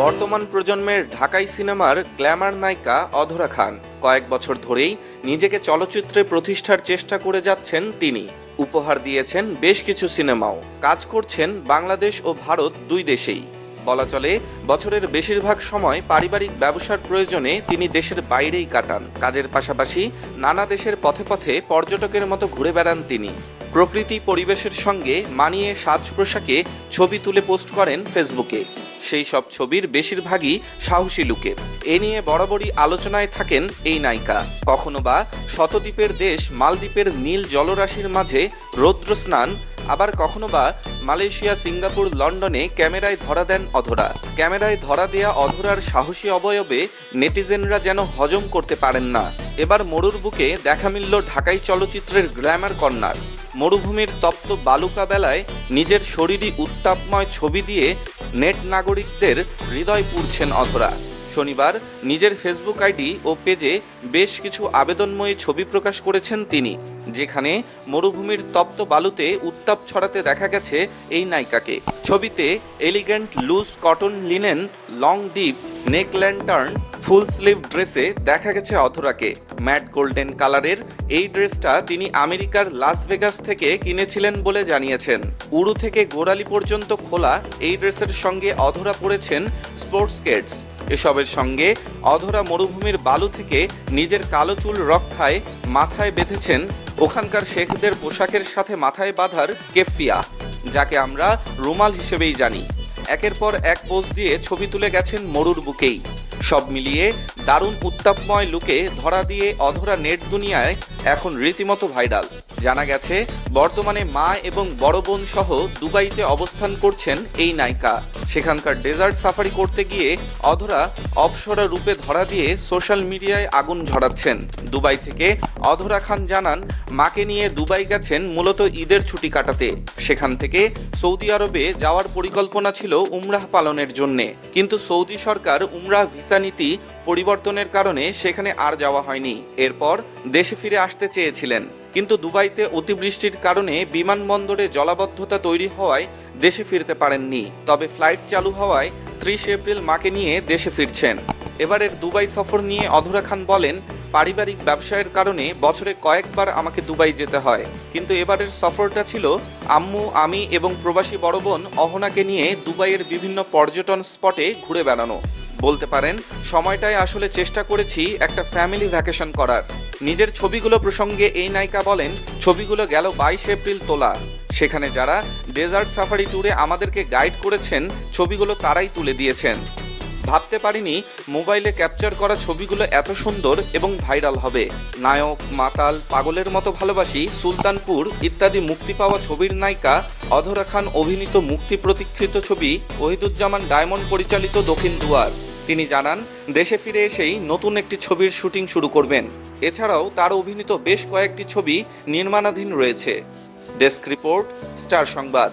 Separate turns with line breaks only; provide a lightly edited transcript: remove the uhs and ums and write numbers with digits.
বর্তমান প্রজন্মের ঢাকাই সিনেমার গ্ল্যামার নায়িকা অধরা খান কয়েক বছর ধরেই নিজেকে চলচ্চিত্রে প্রতিষ্ঠার চেষ্টা করে যাচ্ছেন তিনি। উপহার দিয়েছেন বেশ কিছু সিনেমাও, কাজ করছেন বাংলাদেশ ও ভারত দুই দেশেই। বলা চলে বছরের বেশিরভাগ সময় পারিবারিক ব্যবসার প্রয়োজনে তিনি দেশের বাইরেই কাটান। কাজের পাশাপাশি নানা দেশের পথে পথে পর্যটকের মতো ঘুরে বেড়ান তিনি। প্রকৃতি পরিবেশের সঙ্গে মানিয়ে সাজ পোশাকে ছবি তুলে পোস্ট করেন ফেসবুকে। সেই সব ছবির বেশিরভাগই সাহসী লুকের। এ নিয়ে বরাবরই আলোচনায় থাকেন এই নায়িকা। কখনো বা শতদ্বীপের দেশ মালদ্বীপের নীল জলরাশির মাঝে রৌদ্র স্নান, আবার কখনো বা মালয়েশিয়া, সিঙ্গাপুর, লন্ডনে ক্যামেরায় ধরা দেন অধরা। ক্যামেরায় ধরা দেয়া অধরার সাহসী অবয়বে নেটিজেনরা যেন হজম করতে পারেন না। এবার মরুর বুকে দেখা মিলল ঢাকাই চলচ্চিত্রের গ্ল্যামার কন্যার। মরুভূমির তপ্ত বালুকা বেলায় নিজের শরীরী উত্তাপময় ছবি দিয়ে নেট নাগরিকদের হৃদয় পুড়ছেন অধরা। শনিবার নিজের ফেসবুক আইডি ও পেজে বেশ কিছু আবেদনময়ী ছবি প্রকাশ করেছেন তিনি, যেখানে মরুভূমির তপ্ত বালুতে উত্তাপ ছড়াতে দেখা গেছে এই নায়িকাকে। ছবিতে elegant loose cotton linen long deep neck lantern full sleeve ড্রেসে দেখা গেছে অধরাকে। ম্যাট গোল্ডেন কালারের এই ড্রেসটা তিনি আমেরিকার লাস ভেগাস থেকে কিনেছিলেন বলে জানিয়েছেন। উড়ু থেকে গোড়ালি পর্যন্ত খোলা এই ড্রেসের সঙ্গে অধরা পরেছেন স্পোর্টস কেডস। এসবের সঙ্গে অধরা মরুভূমির বালু থেকে নিজের কালো চুল রক্ষায় মাথায় বেঁধেছেন ওখানকার শেখদের পোশাকের সাথে মাথায় বাঁধার কেফিয়া, যাকে আমরা রুমাল হিসেবেই জানি। একের পর এক পোজ দিয়ে ছবি তুলে গেছেন মরুর বুকেই। সব মিলিয়ে দারুণ উত্তাপময় লুকে ধরা দিয়ে অধরা নেট দুনিয়ায় এখন রীতিমতো ভাইরাল। জানা গেছে বর্তমানে মা এবং বড় বোন সহ দুবাইতে অবস্থান করছেন এই নায়িকা। সেখানকার ডেজার্ট সাফারি করতে গিয়ে অধরা অপসরা রূপে ধরা দিয়ে সোশ্যাল মিডিয়ায় আগুন ঝরাচ্ছেন। দুবাই থেকে অধরা খান জানান, মাকে নিয়ে দুবাই গেছেন মূলত ঈদের ছুটি কাটাতে। সেখান থেকে সৌদি আরবে যাওয়ার পরিকল্পনা ছিল উমরাহ পালনের জন্যে, কিন্তু সৌদি সরকার উমরাহ ভিসা নীতি পরিবর্তনের কারণে সেখানে আর যাওয়া হয়নি। এরপর দেশে ফিরে আসতে চেয়েছিলেন, কিন্তু দুবাইতে অতিবৃষ্টির কারণে বিমানবন্দরে জলাবদ্ধতা তৈরি হওয়ায় দেশে ফিরতে পারেননি। তবে ফ্লাইট চালু হওয়ায় 30 এপ্রিল মাকে নিয়ে দেশে ফিরছেন। এবারের দুবাই সফর নিয়ে অধরা খান বলেন, পারিবারিক ব্যবসায়ের কারণে বছরে কয়েকবার আমাকে দুবাই যেতে হয়, কিন্তু এবারের সফরটা ছিল আম্মু, আমি এবং প্রবাসী বড় বোন অহনাকে নিয়ে দুবাইয়ের বিভিন্ন পর্যটন স্পটে ঘুরে বেড়ানো। বলতে পারেন সময়টায় আসলে চেষ্টা করেছি একটা ফ্যামিলি ভ্যাকেশন করার। নিজের ছবিগুলো প্রসঙ্গে এই নায়িকা বলেন, ছবিগুলো গেল 22 এপ্রিল তোলা। সেখানে যারা ডেজার্ট সাফারি ট্যুরে আমাদেরকে গাইড করেছেন, ছবিগুলো তারাই তুলে দিয়েছেন। ভাবতে পারিনি মোবাইলে ক্যাপচার করা ছবিগুলো এত সুন্দর এবং ভাইরাল হবে। নায়ক, মাতাল, পাগলের মতো ভালোবাসি, সুলতানপুর ইত্যাদি মুক্তি পাওয়া ছবির নায়িকা অধরা খান অভিনীত মুক্তি প্রতীক্ষিত ছবি ওহিদুজ্জামান ডায়মন্ড পরিচালিত দক্ষিণ দুয়ার। তিনি জানান, দেশে ফিরে এসেই নতুন একটি ছবির শুটিং শুরু করবেন। এছাড়াও তার অভিনীত বেশ কয়েকটি ছবি নির্মাণাধীন রয়েছে। ডেস্ক রিপোর্ট, স্টার সংবাদ।